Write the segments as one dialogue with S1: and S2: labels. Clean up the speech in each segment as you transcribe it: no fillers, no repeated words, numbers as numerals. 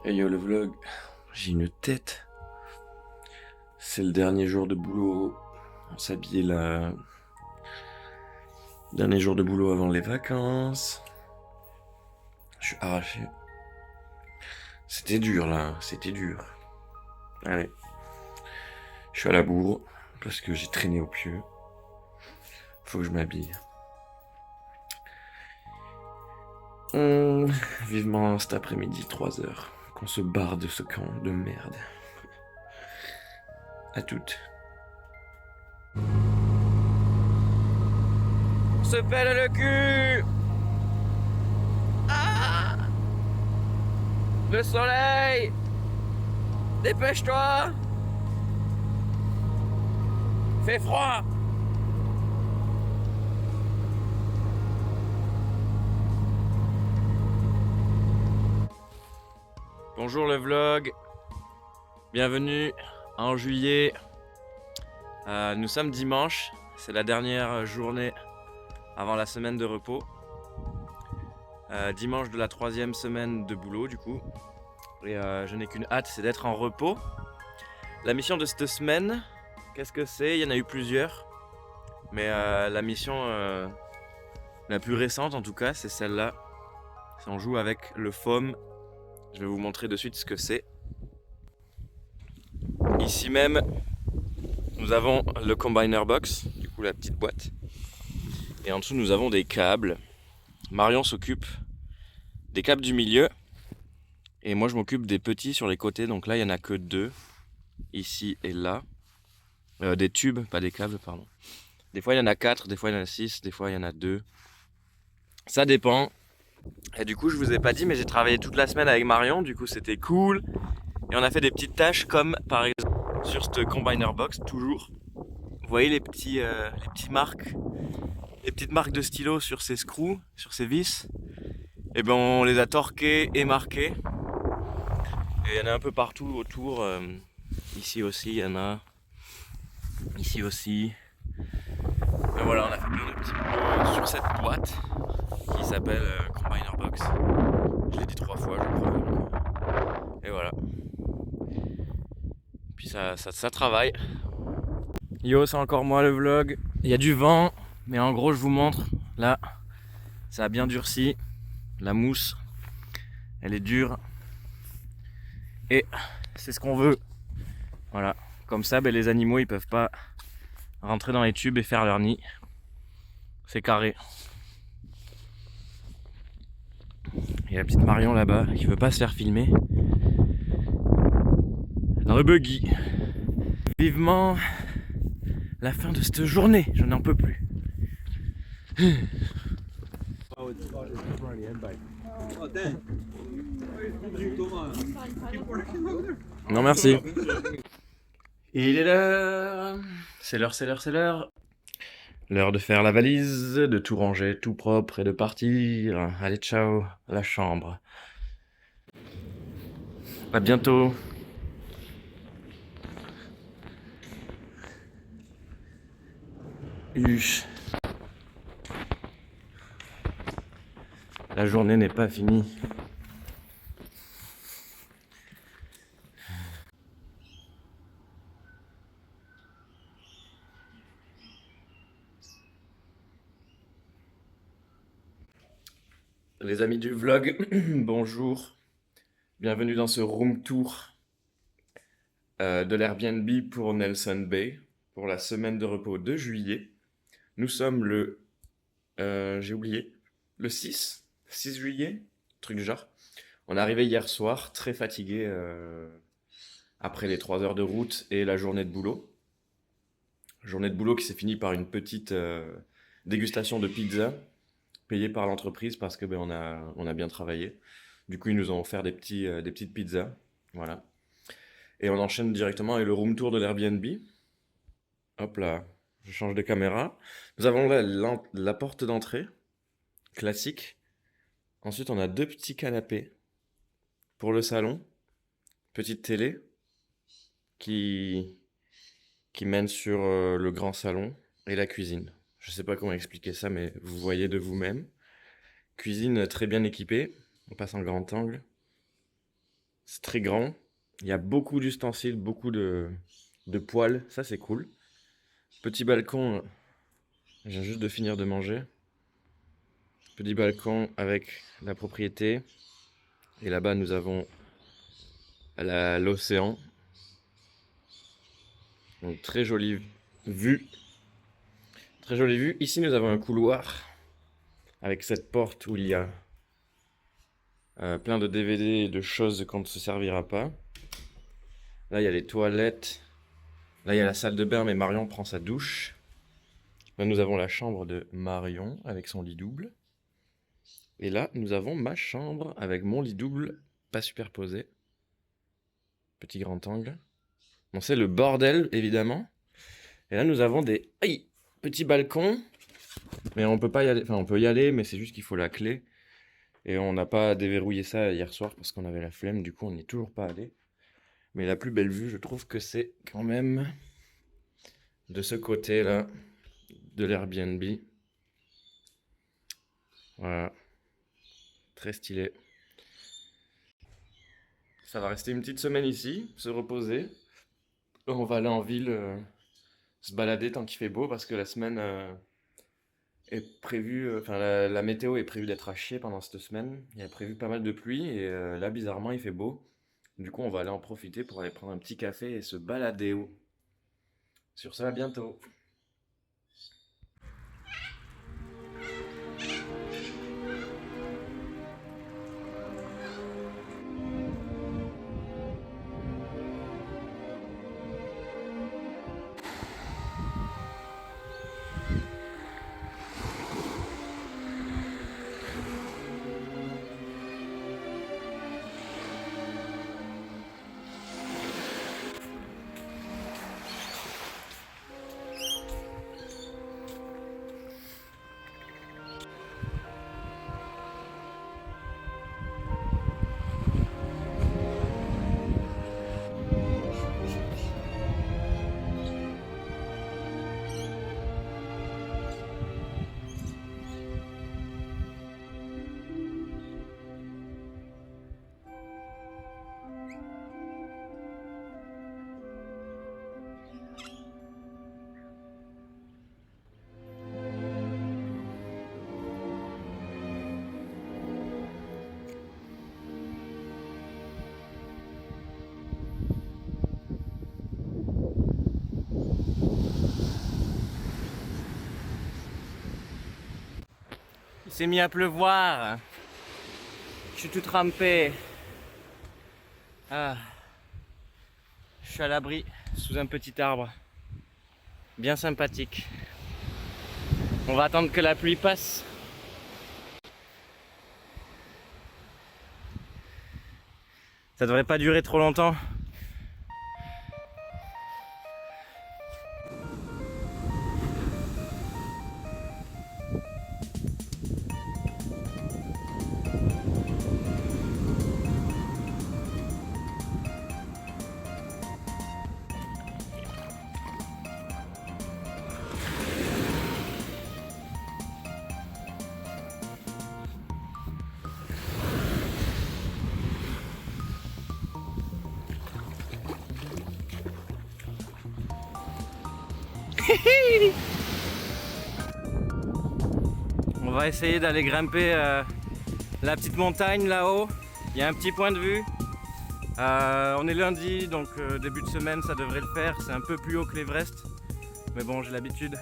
S1: Et yo le vlog, j'ai une tête. C'est le dernier jour de boulot. On s'habillait là. Dernier jour de boulot avant les vacances. Je suis arraché. C'était dur là, c'était dur. Allez. Je suis à la bourre parce que j'ai traîné au pieu. Faut que je m'habille. Vivement cet après-midi, 3h, qu'on se barre de ce camp de merde. À toutes. On se pèle le cul. Ah, le soleil. Dépêche-toi. Fait froid. Bonjour le vlog. Bienvenue en juillet. Nous sommes dimanche. C'est la dernière journée avant la semaine de repos. Dimanche de la 3e semaine de boulot du coup. Et je n'ai qu'une hâte, c'est d'être en repos. La mission de cette semaine, qu'est-ce que c'est? Il y en a eu plusieurs. Mais la mission la plus récente en tout cas, c'est celle-là. On joue avec le foam. Je vais vous montrer de suite ce que c'est. Ici même, nous avons le combiner box, du coup la petite boîte. Et en dessous, nous avons des câbles. Marion s'occupe des câbles du milieu. Et moi, je m'occupe des petits sur les côtés. Donc là, il n'y en a que 2, ici et là. Des tubes, pas des câbles, pardon. Des fois, il y en a 4, des fois, il y en a 6, des fois, il y en a 2. Ça dépend. Et du coup, je vous ai pas dit, mais j'ai travaillé toute la semaine avec Marion. Du coup, c'était cool. Et on a fait des petites tâches comme, par exemple, sur ce combiner box, toujours. Vous voyez les petites marques de stylo sur ces screws, sur ces vis. Et ben on les a torqués et marqués. Et il y en a un peu partout autour. Ici aussi, il y en a. Ici aussi. Ben voilà, on a fait plein de petits boulots sur cette boîte qui s'appelle Combiner Box. Je l'ai dit 3 fois, je crois. Donc, et voilà. Puis ça travaille. Yo, c'est encore moi le vlog. Il y a du vent, mais en gros, je vous montre. Là, ça a bien durci. La mousse, elle est dure. Et c'est ce qu'on veut. Voilà. Comme ça, ben, les animaux, ils peuvent pas rentrer dans les tubes et faire leur nid. C'est carré. Il y a la petite Marion là-bas qui veut pas se faire filmer. Dans le buggy. Vivement la fin de cette journée. Je n'en peux plus. Non merci. Il est l'heure. C'est l'heure, c'est l'heure, c'est l'heure. L'heure de faire la valise, de tout ranger tout propre et de partir. Allez, ciao, la chambre. À bientôt. Huche. La journée n'est pas finie. Les amis du vlog, bonjour. Bienvenue dans ce room tour de l'Airbnb pour Nelson Bay pour la semaine de repos de juillet. Nous sommes le, j'ai oublié, le 6 juillet, truc du genre. On est arrivé hier soir, très fatigué après les 3 heures de route et la journée de boulot. Journée de boulot qui s'est finie par une petite dégustation de pizza payée par l'entreprise parce que ben, on a bien travaillé. Du coup, ils nous ont offert des petites pizzas. Voilà. Et on enchaîne directement avec le room tour de l'Airbnb. Hop là, je change de caméra. Nous avons là la porte d'entrée, classique. Ensuite, on a 2 petits canapés pour le salon. Petite télé qui mène sur le grand salon et la cuisine. Je sais pas comment expliquer ça, mais vous voyez de vous-même. Cuisine très bien équipée. On passe en grand angle. C'est très grand. Il y a beaucoup d'ustensiles, beaucoup de poêles. Ça, c'est cool. Petit balcon. Je viens juste de finir de manger. Petit balcon avec la propriété. Et là-bas, nous avons l'océan. Donc, très jolie vue. Très jolie vue. Ici, nous avons un couloir avec cette porte où il y a plein de DVD et de choses qu'on ne se servira pas. Là, il y a les toilettes. Là, il y a la salle de bain, mais Marion prend sa douche. Là, nous avons la chambre de Marion avec son lit double. Et là, nous avons ma chambre avec mon lit double, pas superposé. Petit grand angle. Bon, c'est le bordel, évidemment. Et là, nous avons des petits balcons. Mais on peut pas y aller. Enfin, on peut y aller, mais c'est juste qu'il faut la clé. Et on n'a pas déverrouillé ça hier soir parce qu'on avait la flemme. Du coup, on n'y est toujours pas allé. Mais la plus belle vue, je trouve que c'est quand même de ce côté-là de l'Airbnb. Voilà. Très stylé. Ça va rester une petite semaine ici, se reposer. On va aller en ville se balader tant qu'il fait beau parce que la semaine est prévue, enfin la météo est prévue d'être à chier pendant cette semaine. Il y a prévu pas mal de pluie et là bizarrement il fait beau. Du coup on va aller en profiter pour aller prendre un petit café et se balader. Sur ça, à bientôt. Il s'est mis à pleuvoir. Je suis tout trempé. Ah. Je suis à l'abri sous un petit arbre. Bien sympathique. On va attendre que la pluie passe. Ça devrait pas durer trop longtemps. On va essayer d'aller grimper la petite montagne là-haut. Il y a un petit point de vue. On est lundi, donc début de semaine ça devrait le faire. C'est un peu plus haut que l'Everest. Mais bon, j'ai l'habitude.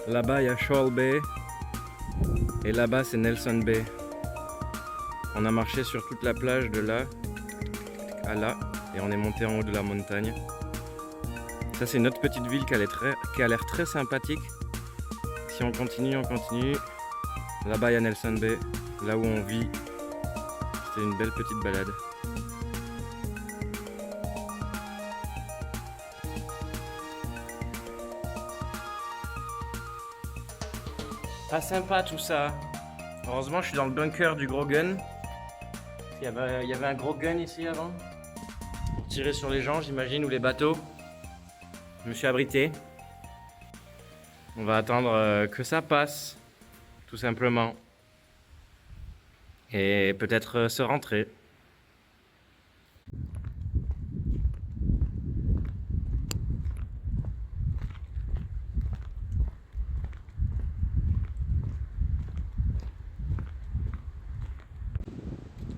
S1: Là-bas, il y a Shoal Bay et là-bas, c'est Nelson Bay. On a marché sur toute la plage de là à là et on est monté en haut de la montagne. Ça, c'est notre petite ville qui a l'air très sympathique. Si on continue, Là-bas, il y a Nelson Bay, là où on vit. C'était une belle petite balade.
S2: Pas sympa tout ça. Heureusement, je suis dans le bunker du gros gun. Il y avait un gros gun ici avant. Pour tirer sur les gens, j'imagine, ou les bateaux. Je me suis abrité. On va attendre que ça passe, tout simplement. Et peut-être se rentrer.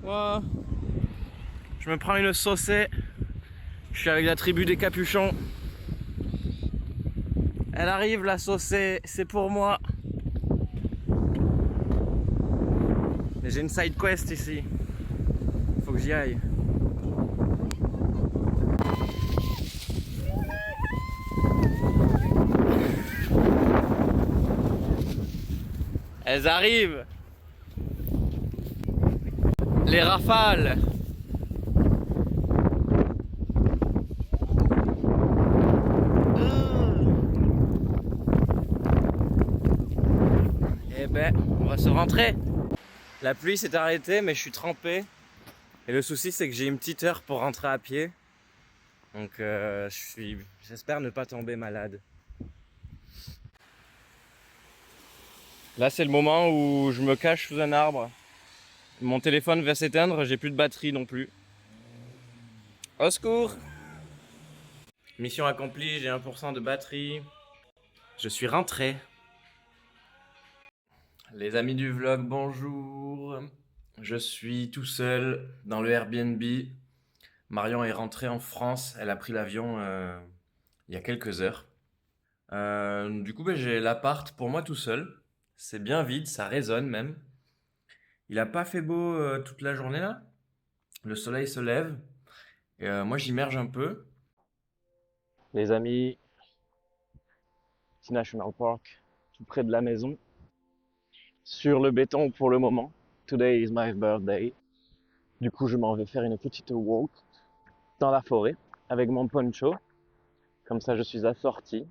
S2: Wow. Je me prends une saucée. Je suis avec la tribu des capuchons. Elle arrive, la saucée, c'est pour moi. Mais j'ai une side quest ici. Faut que j'y aille. Elles arrivent. Les rafales. Eh ben, on va se rentrer. La pluie s'est arrêtée, mais je suis trempé. Et le souci, c'est que j'ai une petite heure pour rentrer à pied. Donc, j'espère ne pas tomber malade. Là, c'est le moment où je me cache sous un arbre. Mon téléphone va s'éteindre, j'ai plus de batterie non plus. Au secours! Mission accomplie, j'ai 1% de batterie. Je suis rentré. Les amis du vlog, bonjour. Je suis tout seul dans le Airbnb. Marion est rentrée en France, elle a pris l'avion il y a quelques heures. Du coup, j'ai l'appart pour moi tout seul. C'est bien vide, ça résonne même. Il a pas fait beau toute la journée là. Le soleil se lève. Et moi, j'immerge un peu. Les amis, petit National Park, tout près de la maison. Sur le béton pour le moment. Today is my birthday. Du coup, je m'en vais faire une petite walk dans la forêt avec mon poncho. Comme ça, je suis assorti.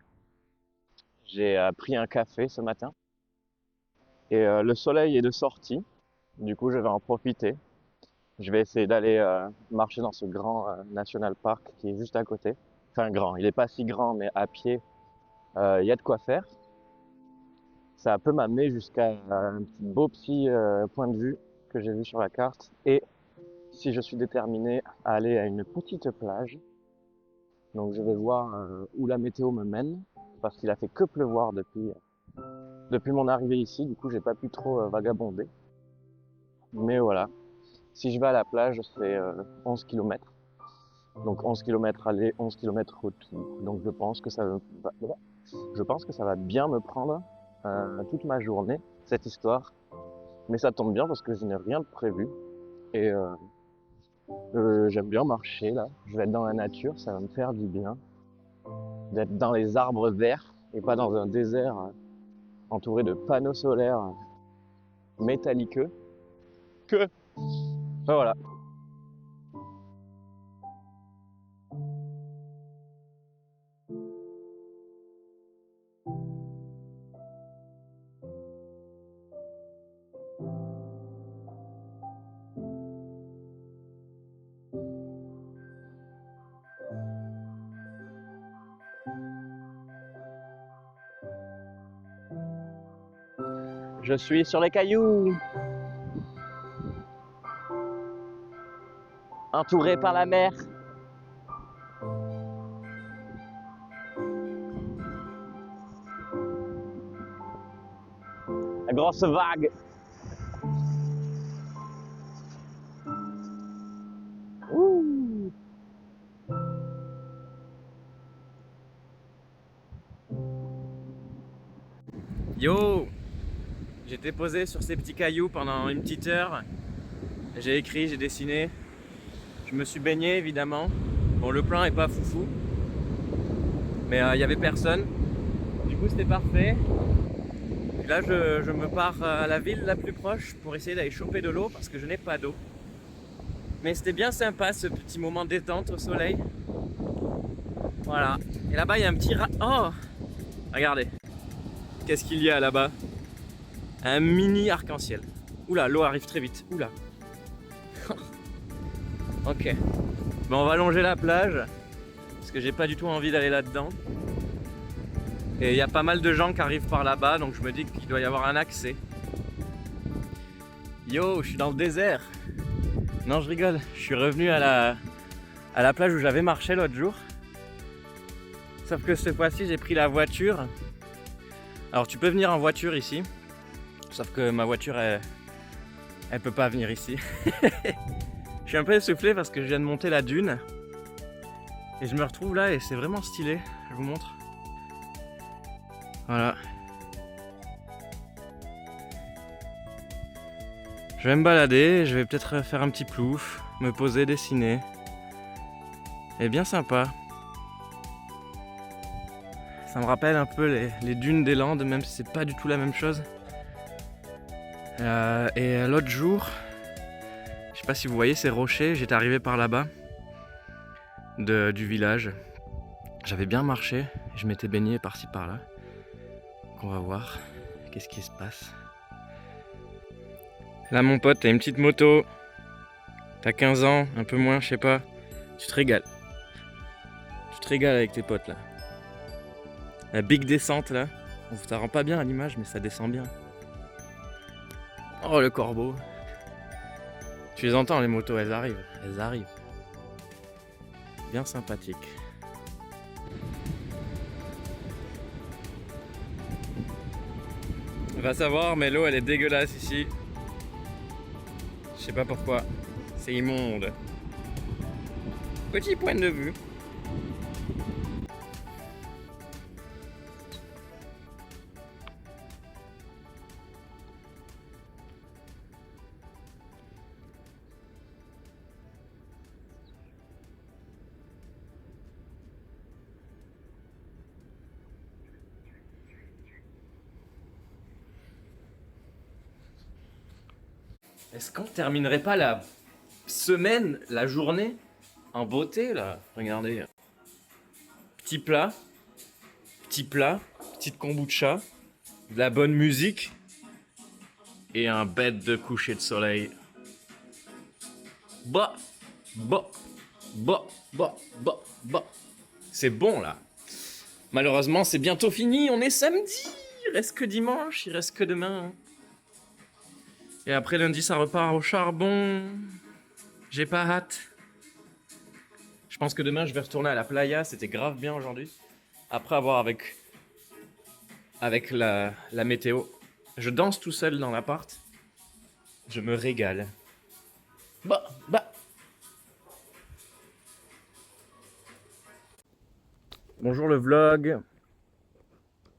S2: J'ai pris un café ce matin. Et le soleil est de sortie. Du coup, je vais en profiter. Je vais essayer d'aller marcher dans ce grand National Park qui est juste à côté. Enfin, grand. Il n'est pas si grand, mais à pied, il y a de quoi faire. Ça peut m'amener jusqu'à un beau petit point de vue que j'ai vu sur la carte. Et si je suis déterminé à aller à une petite plage, donc je vais voir où la météo me mène, parce qu'il a fait que pleuvoir depuis mon arrivée ici. Du coup, j'ai pas pu trop vagabonder. Mais voilà, si je vais à la plage, c'est 11 km. Donc 11 km aller, 11 km retour. Donc je pense que ça va bien me prendre toute ma journée, cette histoire. Mais ça tombe bien parce que je n'ai rien de prévu. Et j'aime bien marcher là. Je vais être dans la nature, ça va me faire du bien. D'être dans les arbres verts et pas dans un désert entouré de panneaux solaires métalliqueux. Enfin, voilà. Je suis sur les cailloux, entouré par la mer. La grosse vague. Ouh. Yo! J'étais posé sur ces petits cailloux pendant une petite heure. J'ai écrit, j'ai dessiné. Je me suis baigné évidemment. Bon, le plan est pas foufou, mais il y avait personne. Du coup, c'était parfait. Et là, je me pars à la ville la plus proche pour essayer d'aller choper de l'eau parce que je n'ai pas d'eau. Mais c'était bien sympa ce petit moment détente au soleil. Voilà. Et là-bas, il y a un petit rat. Oh! Regardez. Qu'est-ce qu'il y a là-bas? Un mini arc-en-ciel. Oula, l'eau arrive très vite. Oula. Ok. Bon, on va longer la plage. Parce que j'ai pas du tout envie d'aller là-dedans. Et il y a pas mal de gens qui arrivent par là-bas. Donc je me dis qu'il doit y avoir un accès. Yo, je suis dans le désert. Non, je rigole. Je suis revenu à la plage où j'avais marché l'autre jour. Sauf que cette fois-ci, j'ai pris la voiture. Alors tu peux venir en voiture ici. Sauf que ma voiture, elle peut pas venir ici. Je suis un peu essoufflé parce que je viens de monter la dune. Et je me retrouve là et c'est vraiment stylé. Je vous montre. Voilà. Je vais me balader, je vais peut-être faire un petit plouf, me poser, dessiner. Et bien sympa. Ça me rappelle un peu les dunes des Landes, même si c'est pas du tout la même chose. Et l'autre jour, je sais pas si vous voyez ces rochers, j'étais arrivé par là-bas du village. J'avais bien marché, je m'étais baigné par-ci par-là. Donc on va voir qu'est-ce qui se passe. Là mon pote, t'as une petite moto, t'as 15 ans, un peu moins, je sais pas. Tu te régales. Tu te régales avec tes potes là. La big descente là, ça rend pas bien à l'image mais ça descend bien. Oh le corbeau. Tu les entends les motos, elles arrivent. Bien sympathique. Va savoir, mais l'eau elle est dégueulasse ici. Je sais pas pourquoi. C'est immonde. Petit point de vue. Est-ce qu'on terminerait pas la semaine, la journée en beauté là? Regardez. Petit plat, petite kombucha, de la bonne musique et un bête de coucher de soleil. Bah, bah, bah, bah, bah, bah. C'est bon là. Malheureusement, c'est bientôt fini, on est samedi. Il reste que dimanche, il reste que demain. Et après lundi, ça repart au charbon. J'ai pas hâte. Je pense que demain, je vais retourner à la playa. C'était grave bien aujourd'hui. Après avoir avec la météo. Je danse tout seul dans l'appart. Je me régale. Bah. Bonjour le vlog.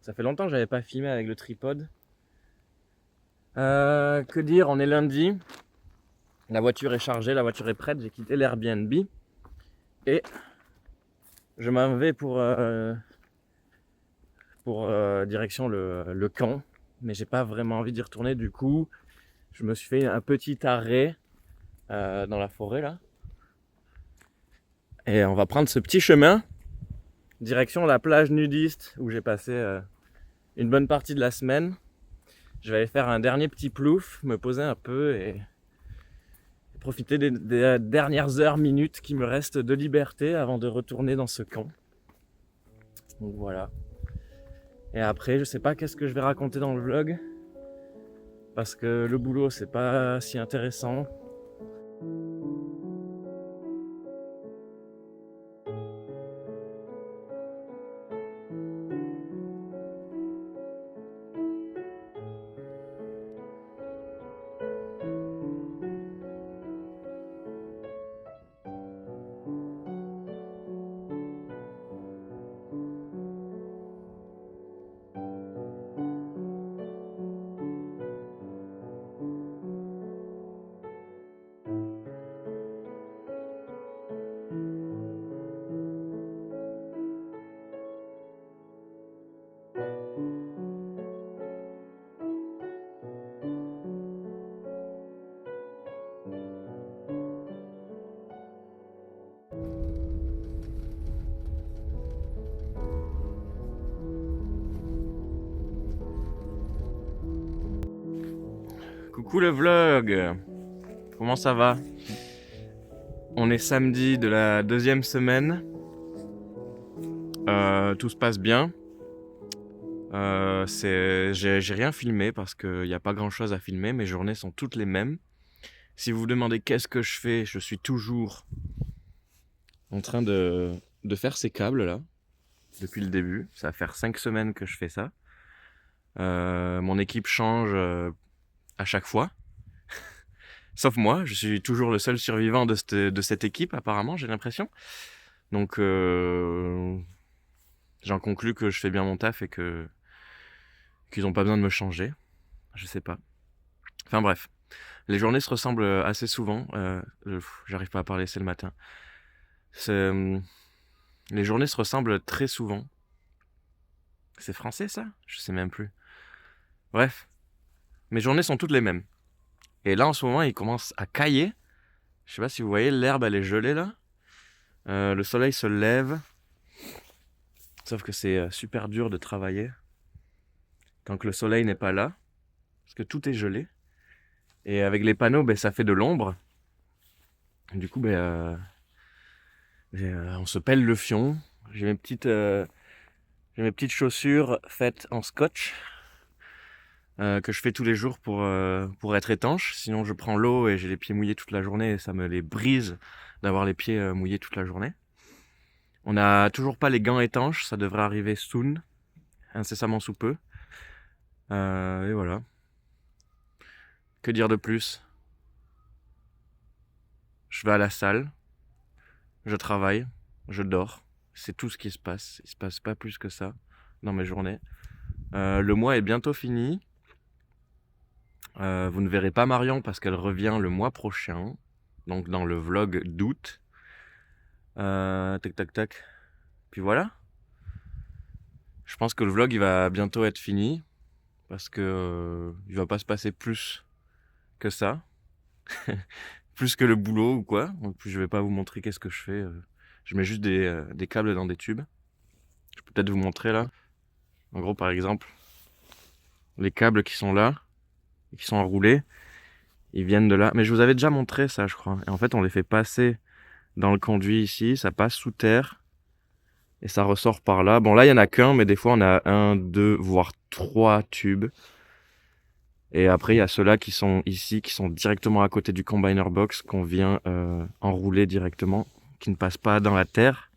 S2: Ça fait longtemps que j'avais pas filmé avec le tripod. Que dire, on est lundi. La voiture est chargée, la voiture est prête. J'ai quitté l'Airbnb. Et je m'en vais pour direction le camp. Mais j'ai pas vraiment envie d'y retourner. Du coup, je me suis fait un petit arrêt dans la forêt là. Et on va prendre ce petit chemin. Direction la plage nudiste où j'ai passé une bonne partie de la semaine. Je vais aller faire un dernier petit plouf, me poser un peu et profiter des dernières heures, minutes qui me restent de liberté avant de retourner dans ce camp. Donc voilà. Et après, je sais pas qu'est-ce que je vais raconter dans le vlog. Parce que le boulot, c'est pas si intéressant. Coucou le vlog. Comment ça va? On est samedi de la deuxième semaine. Tout se passe bien. J'ai rien filmé parce qu'il n'y a pas grand chose à filmer. Mes journées sont toutes les mêmes. Si vous vous demandez qu'est-ce que je fais, je suis toujours en train de faire ces câbles là. Depuis le début. Ça va faire 5 semaines que je fais ça. Mon équipe change à chaque fois. Sauf moi, je suis toujours le seul survivant de cette équipe apparemment, j'ai l'impression. Donc j'en conclus que je fais bien mon taf et qu'ils n'ont pas besoin de me changer. Je sais pas. Enfin bref, les journées se ressemblent assez souvent. J'arrive pas à parler, c'est le matin. Les journées se ressemblent très souvent. C'est français ça? Je sais même plus. Bref, mes journées sont toutes les mêmes. Et là en ce moment, il commence à cailler. Je sais pas si vous voyez, l'herbe elle est gelée là. Le soleil se lève. Sauf que c'est super dur de travailler tant que le soleil n'est pas là. Parce que tout est gelé. Et avec les panneaux, ça fait de l'ombre. Du coup, on se pèle le fion. J'ai mes petites chaussures faites en scotch que je fais tous les jours pour être étanche. Sinon, je prends l'eau et j'ai les pieds mouillés toute la journée et ça me les brise d'avoir les pieds mouillés toute la journée. On n'a toujours pas les gants étanches. Ça devrait arriver soon, incessamment sous peu. Et voilà. Que dire de plus? Je vais à la salle, je travaille, je dors. C'est tout ce qui se passe. Il se passe pas plus que ça dans mes journées. Le mois est bientôt fini. Vous ne verrez pas Marion parce qu'elle revient le mois prochain. Donc dans le vlog d'août. Tac tac tac. Puis voilà. Je pense que le vlog il va bientôt être fini. Parce que il va pas se passer plus que ça. Plus que le boulot ou quoi. Donc, je vais pas vous montrer qu'est-ce que je fais. Je mets juste des câbles dans des tubes. Je peux peut-être vous montrer là. En gros, par exemple, les câbles qui sont là, et qui sont enroulés, ils viennent de là. Mais je vous avais déjà montré ça, je crois. Et en fait, on les fait passer dans le conduit ici. Ça passe sous terre. Et ça ressort par là. Bon, là, il y en a qu'un, mais des fois, on a 1, 2, voire 3 tubes. Et après, il y a ceux-là qui sont ici, qui sont directement à côté du combiner box, qu'on vient enrouler directement, qui ne passent pas dans la terre.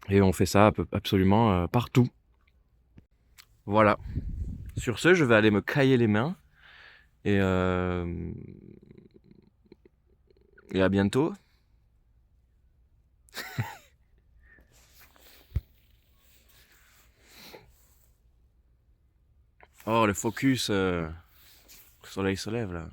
S2: Et on fait ça absolument partout. Voilà. Sur ce, je vais aller me cailler les mains. Et à bientôt. Oh, le focus. Le soleil se lève là.